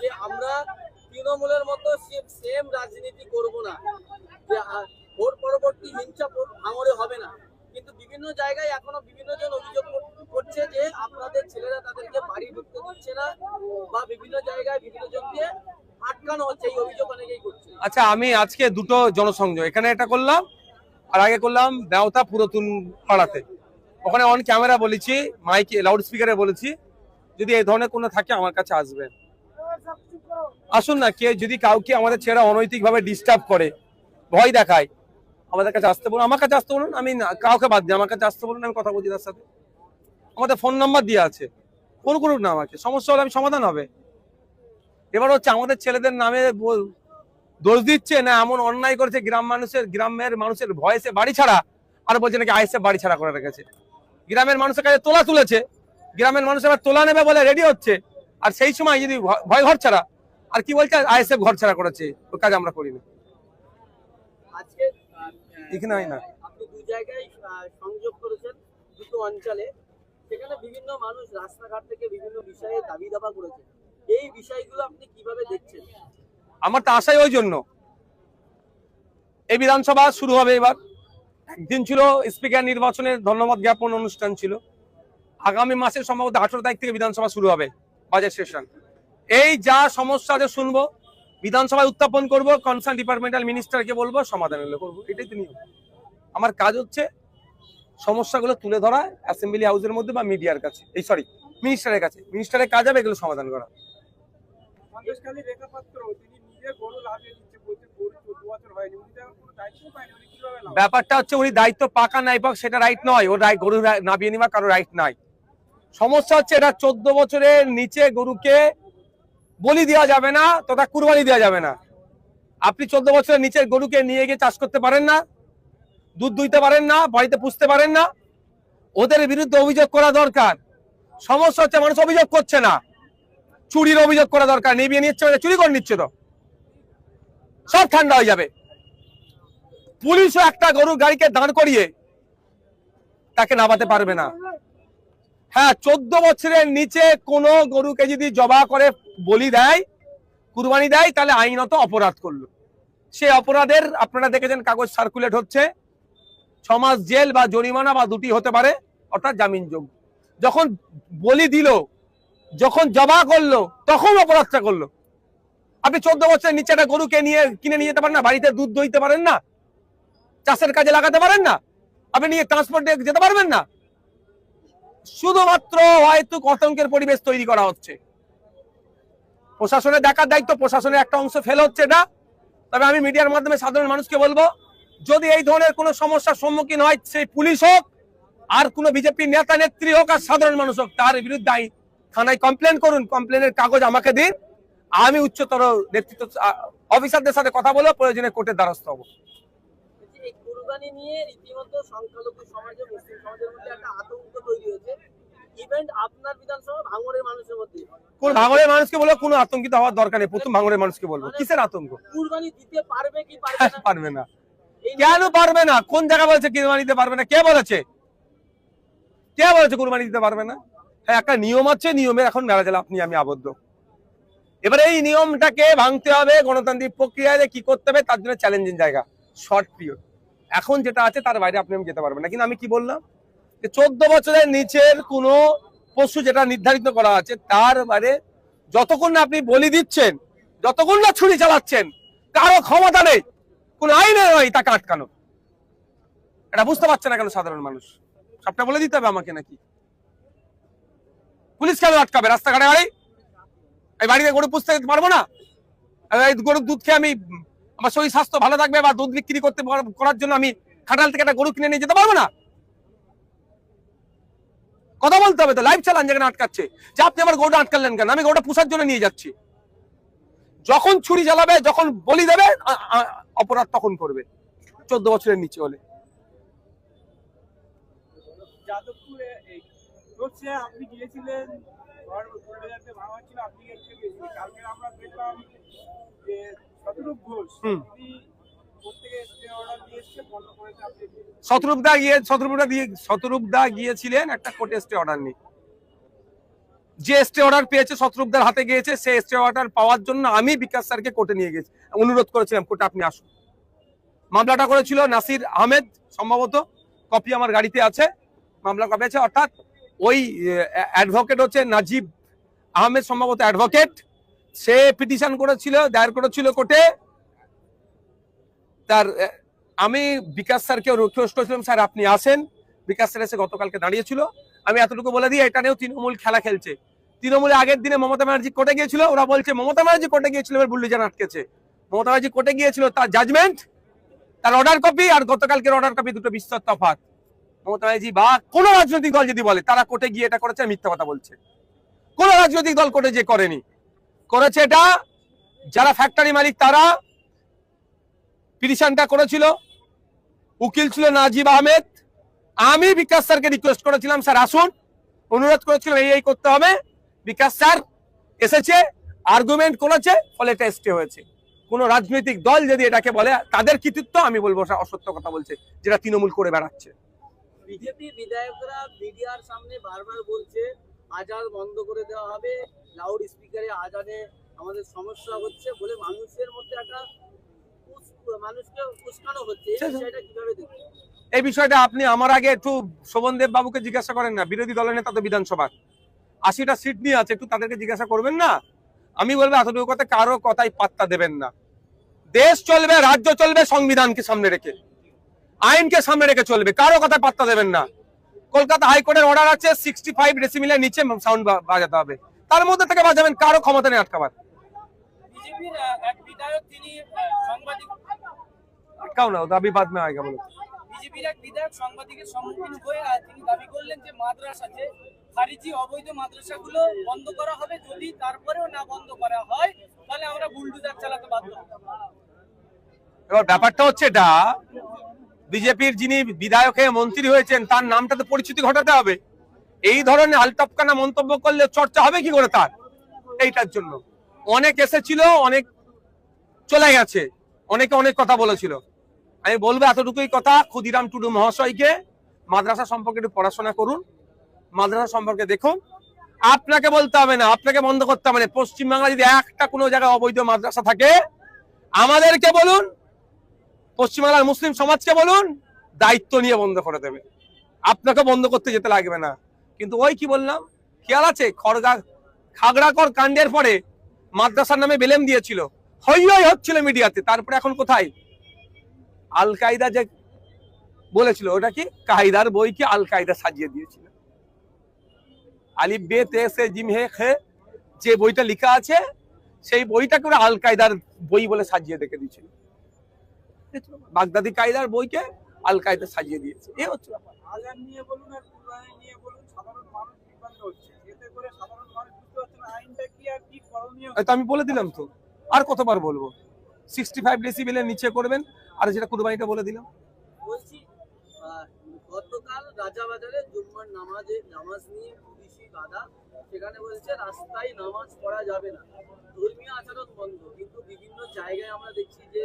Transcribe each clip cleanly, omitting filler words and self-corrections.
যে আমরা তৃণমূলের মতো সেম রাজনীতি করব না, যে ভোট পরবর্তী হিংসা ভাঙড়ে হবে না। কিন্তু বিভিন্ন জায়গায় এখনো বিভিন্ন জন অভিযোগ করছে যে আপনাদের ছেলেরা তাদেরকে বাড়ি ঢুকতে দিচ্ছে না, বা বিভিন্ন জায়গায় বিভিন্ন জনকে আটকানো হচ্ছে, এই অভিযোগ অনেকেই করছে। আচ্ছা, আমি আজকে দুটো জনসংযোগ এখানে এটা করলাম, আর আগে করলাম দেওতা পুরাতন পাড়াতে। ওখানে অন ক্যামেরা বলেছি, মাইক লাউড স্পিকারে বলেছি, যদি এই ধরনের কোনো থাকে আমার কাছে আসবেন। আসুন না, কে যদি কাউকে আমাদের ছেলেরা অনৈতিক ভাবে ডিস্টার্ব করে, ভয় দেখায়, আমাদের কাছে আসতে বলুন, আমার কাছে আসতে বলুন। আমি কাউকে বাদ দিই, আমার কাছে আসতে বলুন, আমি কথা বলছি তার সাথে। আমাদের ফোন নাম্বার দিয়ে আছে, ফোন করুন না আমাকে, সমস্যা হলে আমি সমাধান হবে। এবার হচ্ছে আমাদের ছেলেদের নামে দোষ দিচ্ছে না, এমন অন্যায় করেছে গ্রামের মানুষের ভয়েসে বাড়ি ছাড়া, আর বলছে নাকি আইএসএফ বাড়ি ছাড়া করে রেখেছে। গ্রামের মানুষের কাছে তোলা তুলেছে, গ্রামের মানুষ এবার তোলা নেবে বলে রেডি হচ্ছে, আর সেই সময় যদি ভয় ঘর ছাড়া, আর কি বলছে আইএসএফ ঘর ছাড়া করেছে, ওই কাজ আমরা করি না। আজকে এখানে হয় না। আপনি দুই জায়গায় সংযোগ করেছেন, দুটো অঞ্চলে, সেখানে বিভিন্ন মানুষ রাস্তাঘাট থেকে বিভিন্ন বিষয়ে দাবি দাবা করেছে। এই বিষয়গুলো আপনি কিভাবে দেখছেন? আমার তো আশাই ওই জন্য, এই বিধানসভা শুরু হবে এবার। একদিন ছিল স্পিকার নির্বাচনের ধন্যবাদ জ্ঞাপন অনুষ্ঠান ছিল, আগামী মাসের সম্ভবত 18 তারিখ থেকে বিধানসভা শুরু হবে, বাজেট সেশন। এই যা সমস্যা আছে শুনবো, বিধানসভায় উত্থাপন করব, কনসার্ন ডিপার্টমেন্টাল মিনিস্টারকে বলবো, সমাধান করবো। এটাই তো নিয়ম। আমার কাজ হচ্ছে সমস্যাগুলো তুলে ধরা অ্যাসেম্বলি হাউসের মধ্যে বা মিডিয়ার কাছে, এই সরি মিনিস্টারের কাছে। মিনিস্টারের কাজ হবে এগুলো সমাধান করা। ব্যাপারটা হচ্ছে উনি দায়িত্ব পাকা নাই পাক সেটা রাইট নয়, ওর গরু নাবিয়ে নেওয়া কারো রাইট নাই। সমস্যা হচ্ছে এটা 14 বছরের নিচে গরুকে বলি দেওয়া যাবে না, তথা কুরবানি দেওয়া যাবে না। আপনি 14 বছরের নিচের গরুকে নিয়ে গিয়ে চাষ করতে পারেন না, দুধ দুইতে পারেন না, বাড়িতে পুষতে পারেন না, ওদের বিরুদ্ধে অভিযোগ করা দরকার। সমস্যা হচ্ছে মানুষ অভিযোগ করছে না, চুরির অভিযোগ করা দরকার। নিবিয়ে নিচ্ছে, চুরি করে নিচ্ছে, তো সব ঠান্ডা হয়ে যাবে। পুলিশও একটা গরুর গাড়িকে দাঁড় করিয়ে তাকে নামাতে পারবে না। হ্যাঁ, 14 বছরের নিচে কোনো গরুকে যদি জবা করে বলি দেয়, কুরবানি দেয়, তাহলে আইনত অপরাধ করলো। সে অপরাধের আপনারা দেখেছেন কাগজ সার্কুলেট হচ্ছে, 6 মাস জেল বা জরিমানা বা দুটি হতে পারে, অর্থাৎ জামিনযোগ্য। যখন বলি দিল, যখন জবা করলো, তখন অপরাধটা করলো। আপনি 14 বছরের নিচে একটা গরুকে নিয়ে কিনে নিয়ে যেতে পারেন না, বাড়িতে দুধ দইতে পারেন না, চাষের কাজে লাগাতে পারেন না, আপনি নিয়ে ট্রান্সপোর্টে যেতে পারবেন না। শুধুমাত্র হয়তো আতঙ্কের পরিবেশ তৈরি করা হচ্ছে। প্রশাসনের দেখার দায়িত্ব, প্রশাসনের একটা অংশ ফেল হচ্ছে না। তবে আমি মিডিয়ার মাধ্যমে সাধারণ মানুষকে বলবো, যদি এই ধরনের কোনো সমস্যার সম্মুখীন হয়, সেই পুলিশ হোক, আর কোনো বিজেপি নেতা নেত্রী হোক, আর সাধারণ মানুষ হোক, তার বিরুদ্ধে থানায় কমপ্লেন করুন, কমপ্লেনের কাগজ আমাকে দিন, আমি উচ্চতর নেতৃত্ব অফিসারদের সাথে কথা বলে প্রয়োজনে কোর্টের দ্বারস্থ হবো। এই কুরবানি নিয়ে রীতিমতো সংখ্যালঘু সমাজে, মুসলিম সমাজের মধ্যে একটা আতঙ্ক তৈরি হয়েছে। ইভেন আপনার বিধানসভা ভাঙড়ের মানুষের মধ্যে, কোন ভাঙড়ের মানুষকে বলবো কোনো আতঙ্কিত হওয়ার দরকার নেই। প্রথম ভাঙড়ের মানুষকে বলবো, কিসের আতঙ্ক? কুরবানি দিতে পারবে কি পারবে না? পারবে না। কেন পারবে না? কোন জায়গা বলছে কুরবানি দিতে পারবে না? কে বলেছে? কে বলেছে কুরবানি দিতে পারবে না? হ্যাঁ, একটা নিয়ম আছে, নিয়মের এখন মেলা জেলা আপনি আমি আবদ্ধ। এবারে এই নিয়মটাকে ভাঙতে হবে, গণতান্ত্রিক প্রক্রিয়ায় কি করতে হবে তার জন্য চ্যালেঞ্জিং জায়গা, শর্ট পিরিয়ড। এখন যেটা আছে তার বাইরে আপনি আমি যেতে পারবেন না। কিন্তু আমি কি বললাম, যে 14 বছরের নিচের কোনো পশু যেটা নির্ধারিত করা আছে, তার বাইরে যতক্ষণ না আপনি বলি দিচ্ছেন, যতক্ষণ না ছুরি চালাচ্ছেন, কারো ক্ষমতা নেই, কোন আইনে নয় তাকে আটকানো। এটা বুঝতে পারছে না কেন সাধারণ মানুষ? সবটা বলে দিতে হবে আমাকে নাকি? পুলিশ কেন আটকাবে রাস্তাঘাটে? গাড়ি এই বাড়িতে গরু পুষতে পারবো না? এই গরুর দুধ খেয়ে আমি আমার শরীর স্বাস্থ্য ভালো থাকবে, বা দুধ বিক্রি করার জন্য আমি খাটাল থেকে একটা গরু কিনে নিয়ে যেতে পারবো না? কথা বলতে হবে তো, লাইভ চালান। যেখানে আটকাচ্ছে, যে আপনি আমার গরুটা আটকালেন কেন? আমি গরুটা পুষার জন্য নিয়ে যাচ্ছি। যখন ছুরি চালাবে, যখন বলি দেবে, অপরাধ তখন করবে, 14 বছরের নিচে হলে। যাদবপুরে আপনি গিয়েছিলেন, আপনি গিয়েছিলেন। কালকে আমরা দেখলাম যে শতরূপ ঘোষ শতরূপ দা গিয়েছিলেন একটা কোর্টে স্টে অর্ডার নিয়ে। যে স্টে অর্ডার পেয়েছে শত্রুঘ্নের হাতে গিয়েছে, সেই স্টে অর্ডার পাওয়ার জন্য আমি বিকাশ স্যারকে কোর্টে নিয়ে গেছি, অনুরোধ করেছিলাম কোর্টে আপনি আসুন। মামলাটা করেছিল নাসির আহমেদ, সম্ভবত কপি আমার গাড়িতে আছে, মামলা কপি আছে। অর্থাৎ ওই অ্যাডভোকেট হচ্ছে নাজিব আহমেদ, সম্ভবত অ্যাডভোকেট, সে পিটিশন করেছিল, দায়ের করেছিল কোর্টে। তার আমি বিকাশ স্যারকে রিকোয়েস্ট করেছিলাম, স্যার আপনি আসেন। বিকাশ স্যার এসে গতকালকে দাঁড়িয়েছিল। আমি এতটুকু বলে দিই, এটা নিয়েও তৃণমূল খেলা খেলছে। তৃণমূলে আগের দিনে মমতা ব্যানার্জি কোর্টে গিয়েছিল, ওরা বলছে মমতা ব্যানার্জি কোর্টে গিয়েছিল, এবার বুল্লিজান আটকেছে। মমতা ব্যানার্জি কোর্টে গিয়েছিল, তার জাজমেন্ট, তার অর্ডার কপি আর গতকালকের অর্ডার কপি দুটো বিস্তর তফাৎ। মমতা ব্যানার্জি বা কোন রাজনৈতিক দল যদি বলে তারা কোর্টে গিয়ে এটা করেছে, মিথ্যা কথা বলছে। কোন রাজনৈতিক দল কোর্টে যে করেনি, করেছে এটা যারা ফ্যাক্টরি মালিক, তারা পিটিশনটা করেছিল, উকিল ছিল নাজিব আহমেদ। আমি বিকাশ স্যারকে রিকোয়েস্ট করেছিলাম, স্যার আসুন, অনুরোধ করেছিলাম এই করতে হবে। বিকাশ স্যার এসেছে, আর্গুমেন্ট করেছে, ফলে এটা স্টে হয়েছে। কোন রাজনৈতিক দল যদি এটাকে বলে তাদের কৃতিত্ব, আমি বলবো অসত্য কথা বলছে, যেটা তৃণমূল করে বেড়াচ্ছে। বিজেপি বিধায়করা মিডিয়ার সামনে বারবার বলছে আজান বন্ধ করে দেওয়া হবে, লাউড স্পিকারে আজানে আমাদের সমস্যা হচ্ছে বলে মানুষের মধ্যে একটা মানুষকে উস্কানো হচ্ছে। এই বিষয়টা কিভাবে দেখছেন? এই বিষয়টা আপনি আমার আগে একটু শোভনদেব বাবুকে জিজ্ঞাসা করেন না, বিরোধী দলের নেতা তো বিধানসভার 80টা সিট নিয়ে আছে, একটু তাদেরকে জিজ্ঞাসা করবেন না। আমি বলবো এতটুকু কথা, কারো কথাই পাত্তা দেবেন না। দেশ চলবে, রাজ্য চলবে সংবিধানকে সামনে রেখে, আইনকে সামনে রেখে চলবে, কারো কথায় পাত্তা দেবেন না। কলকাতা হাইকোর্টের অর্ডার আছে 65 ডেসিমিলের নিচে সাউন্ড বাজাতে হবে, তার মধ্যে থেকে বাজাবেন, কারো ক্ষমতা নেই আটকাবার। বিজেপির এক বিধায়ক তিনি সাংবাদিক আটকাও না, দাবি বাদ মে আয়েগা বলো। বিজেপির এক বিধায়ক সাংবাদিকের সম্মুখীন হয়ে তিনি দাবি করলেন যে মাদ্রাসা, যে খারিজি অবৈধ মাদ্রাসাগুলো বন্ধ করা হবে, যদি তারপরেও না বন্ধ করা হয় তাহলে আমরা বুলডোজার চালাতে বাধ্য হব। এবার ব্যাপারটা হচ্ছে এটা, বিজেপির যিনি বিধায়ক হয়ে মন্ত্রী হয়েছেন তার নামটা তো পরিচিতি ঘটাতে হবে। এই ধরনের আলটপকানা মন্তব্য করলে চর্চা হবে কি করে তার? এইটার জন্য অনেক এসেছিল, অনেক চলে গেছে, অনেকে অনেক কথা বলেছিল। আমি বলবো এতটুকুই কথা, ক্ষুদিরাম টুডু মহাশয়কে মাদ্রাসা সম্পর্কে একটু পড়াশোনা করুন, মাদ্রাসা সম্পর্কে দেখুন। আপনাকে বলতে হবে না, আপনাকে বন্ধ করতে হবে না। পশ্চিমবাংলা যদি একটা কোনো জায়গায় অবৈধ মাদ্রাসা থাকে, আমাদেরকে বলুন, পশ্চিমবাংলার মুসলিম সমাজকে বলুন, দায়িত্ব নিয়ে বন্ধ করে দেবে, আপনাকে বন্ধ করতে যেতে লাগবে না। কিন্তু ওই কি বললাম, খেয়াল আছে, খাগড়াকর কাণ্ডের পরে মাদ্রাসার নামে বেলেম দিয়েছিল, হই হই হচ্ছিল মিডিয়াতে, তারপরে এখন কোথায়? আল কায়দা যে বলেছিল, ওটা কি কায়দার বইকে আল কায়দা সাজিয়ে দিয়েছিল। আলিফ বে তে সে জিম হে খে, যে বইটা লেখা আছে সেই বইটাকে ওরা আল কায়দার বই বলে সাজিয়ে রেখে দিয়েছিল। বাগদাদি কায়দার বইকে আল কায়দা সাজিয়ে দিয়েছে। এই হচ্ছে ব্যাপার। আজান নিয়ে বলুন আর কুরবানি নিয়ে বলুন, সাধারণ মানুষ বিভ্রান্ত হচ্ছে। এতে করে সাধারণ মানুষ বুঝতে পারছে না আইনটা কি আর কি করণীয়। তো আমি বলে দিলাম তো, আর কতবার বলবো? 65 ডেসিবেলের নিচে করবেন, আর যেটা কুরবানিটা বলে দিলাম। বলছি গতকাল রাজাবাজারে জুম্মার নামাজ নিয়ে পুলিশি বাধা, সেখানে বলছে রাস্তায় নামাজ পড়া যাবে না, ধর্মীয় আচরণ বন্ধ। কিন্তু বিভিন্ন জায়গায় আমরা দেখছি যে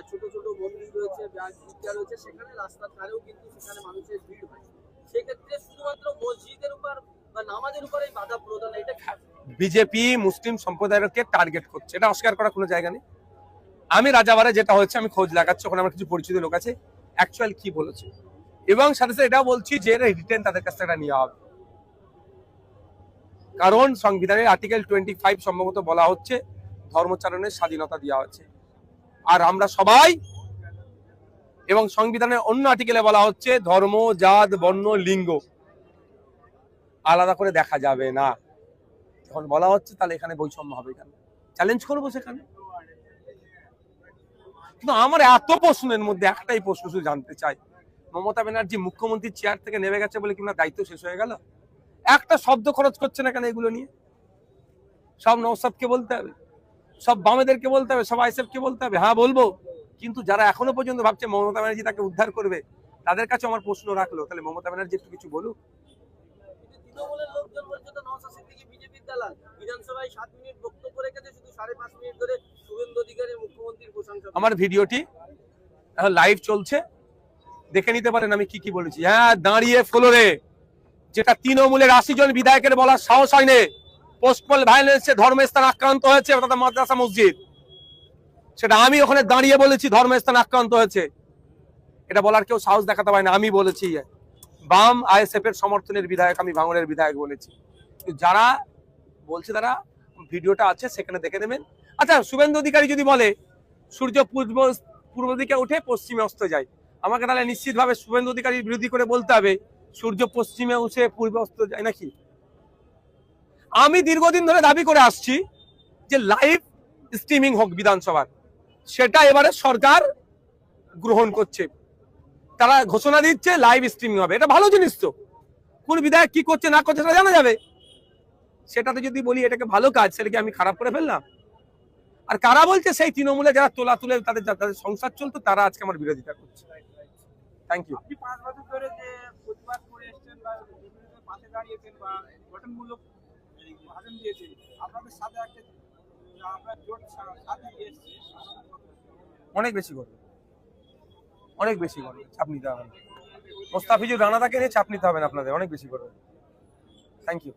ছোট ছোট মন্দির রয়েছে, গির্জা রয়েছে, সেখানে রাস্তার ধারেও কিন্তু সেখানে মানুষের ভিড় হয়। সেক্ষেত্রে শুধুমাত্র মসজিদের উপর বা নামাজের উপরে বাধা প্রদান, এটা বিজেপি মুসলিম সম্প্রদায়কে টার্গেট করছে, এটা অস্বীকার করার কোনো জায়গা নেই। আমি রাজাবারে যেটা হচ্ছে আমি খোঁজ লাগাচ্ছি, ওখানে আমার কিছু পরিচিত লোক আছে, অ্যাকচুয়াল কি বলেছে, এবং সাথে সাথে এটাও বলছি যে রিটেন তাদের কাছ থেকে নেওয়া হবে। কারণ সংবিধানের আর্টিকেল 25 সম্ভবত বলা হচ্ছে ধর্মচারণের স্বাধীনতা দেওয়া হচ্ছে, আর আমরা সবাই, এবং সংবিধানের অন্য আর্টিকেলে বলা হচ্ছে ধর্ম, জাত, বর্ণ, লিঙ্গ আলাদা করে দেখা যাবে না। যখন বলা হচ্ছে তাহলে এখানে বৈষম্য হবে কেন? চ্যালেঞ্জ করবো সেখানে। কিন্তু আমার এত প্রশ্নের মধ্যে একটাই প্রশ্ন শুধু জানতে চাই, মমতা ব্যানার্জি মুখ্যমন্ত্রীর চেয়ার থেকে নেমে গেছে বলে কি না দায়িত্ব শেষ হয়ে গেল? একটা শব্দ খরচ করছে না কেন এগুলো নিয়ে? সব নওশাদকে বলতে হবে, সব বামেদেরকে বলতে হবে, সব আইএসএফকে বলতে হবে। হ্যাঁ বলবো, কিন্তু যারা এখনো পর্যন্ত ভাবছে মমতা ব্যানার্জি তাকে উদ্ধার করবে, তাদের কাছে আমার প্রশ্ন রাখলো, তাহলে মমতা ব্যানার্জি একটু কিছু বলুক। তৃণমূলের লোকজন বলছে তো নওশাদ সিদ্দিকী বিজেপির দালাল, বিধানসভায় 7 মিনিট বক্তব্য রেখেছে, শুধু 5.5 মিনিট ধরে শুভেন্দু অধিকারী মুখ্যমন্ত্রীর প্রশংসা। আমার ভিডিওটি এখন লাইভ চলছে, দেখে নিতে পারেন আমি কি কি বলেছি। হ্যাঁ, দাঁড়িয়ে ফ্লোরে, যেটা তৃণমূলের 80 জন বিধায়কের বলার সাহস হয়নি, পোস্টপল ভায়োলেন্সে ধর্মস্থান আক্রান্ত হয়েছে, অর্থাৎ মাদ্রাসা মসজিদ, সেটা আমি ওখানে দাঁড়িয়ে বলেছি ধর্মস্থান আক্রান্ত হয়েছে। এটা বলার কেউ সাহস দেখাতে পারে না, আমি বলেছি। বাম আইএসএফ এর সমর্থনের বিধায়ক, আমি ভাঙড়ের বিধায়ক বলেছি। যারা বলছে তারা ভিডিওটা আছে, সেখানে দেখে নেবেন। আচ্ছা, শুভেন্দু অধিকারী যদি বলে সূর্য পূর্ব দিকে উঠে পশ্চিমে অস্ত যায়, আমাকে তাহলে নিশ্চিতভাবে শুভেন্দু অধিকারীর বিরোধী করে বলতে হবে সূর্য পশ্চিমে উঠে পূর্বে অস্ত যায় নাকি? আমি দীর্ঘদিন ধরে দাবি করে আসছি যে লাইভ স্ট্রিমিং হোক বিধানসভার, সেটা এবারে সরকার গ্রহণ করছে। তারা ঘোষণা দিচ্ছে লাইভ স্ট্রিমিং হবে, এটা ভালো জিনিস। তো কোন বিধায়ক কি করছে না করছে সেটা জানা যাবে। সেটাতে যদি বলি এটাকে ভালো কাজ, সেটাকে আমি খারাপ করে ফেললাম? আর কারা বলছে? সেই তৃণমূলে যারা তোলা তুলে তাদের সংসার চলতো, তারা আজকে আমার বিরোধিতা করছে। Thank you. আপনি 5 বছর ধরে যে প্রতিবাদ করে এসেছেন বা বিরোধীদের পাশে দাঁড়িয়েছেন বা গঠনমূলক ভাষণ দিয়েছেন, আপনাদের সাথে একটা আপনার জোট সাথে এসেছে, অনেক বেশি করবে, অনেক বেশি করবে, চাপ নিতে হবে না। মোস্তাফিজুর রানাদাকে নিয়ে চাপ নিতে হবে না আপনাদের, অনেক বেশি করবে। Thank you.